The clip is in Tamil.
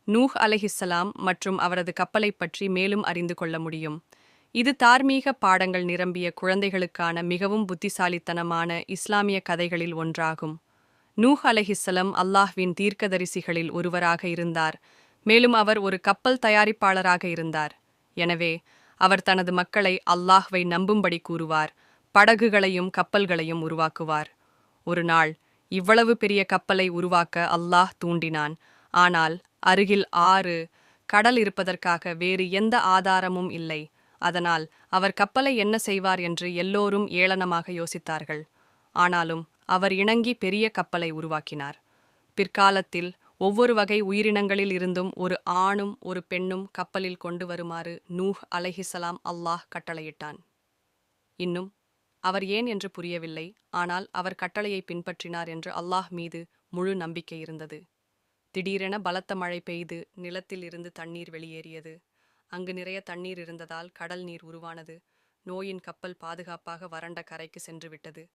நூஹ் அலைஹிஸ்ஸலாம் மற்றும் அவரது கப்பலைப் பற்றி மேலும் அறிந்து கொள்ள முடியும். இது தார்மீக பாடங்கள் நிரம்பிய குழந்தைகளுக்கான மிகவும் புத்திசாலித்தனமான இஸ்லாமிய கதைகளில் ஒன்றாகும். நூஹ் அலைஹிஸ்ஸலாம் அல்லாஹ்வின் தீர்க்கதரிசிகளில் ஒருவராக இருந்தார், மேலும் அவர் ஒரு கப்பல் தயாரிப்பாளராக இருந்தார். எனவே அவர் தனது மக்களை அல்லாஹ்வை நம்பும்படி கூறுவார், படகுகளையும் கப்பல்களையும் உருவாக்குவார். ஒரு நாள் இவ்வளவு பெரிய கப்பலை உருவாக்க அல்லாஹ் தூண்டினான். ஆனால் அருகில் ஆறு, கடல் இருப்பதற்காக வேறு எந்த ஆதாரமும் இல்லை. அதனால் அவர் கப்பலை என்ன செய்வார் என்று எல்லோரும் ஏளனமாக யோசித்தார்கள். ஆனாலும் அவர் இணங்கி பெரிய கப்பலை உருவாக்கினார். பிற்காலத்தில் ஒவ்வொரு வகை உயிரினங்களில் இருந்தும் ஒரு ஆணும் ஒரு பெண்ணும் கப்பலில் கொண்டு வருமாறு நூஹ் அலைஹிஸ்ஸலாம் அல்லாஹ் கட்டளையிட்டான். இன்னும் அவர் ஏன் என்று புரியவில்லை, ஆனால் அவர் கட்டளையை பின்பற்றினார் என்று அல்லாஹ் மீது முழு நம்பிக்கை இருந்தது. திடீரென பலத்த மழை பெய்து நிலத்தில் இருந்து தண்ணீர் வெளியேறியது. அங்கு நிறைய தண்ணீர் இருந்ததால் கடல் நீர் உருவானது. நோயின் கப்பல் பாதுகாப்பாக வறண்ட கரைக்கு சென்று விட்டது.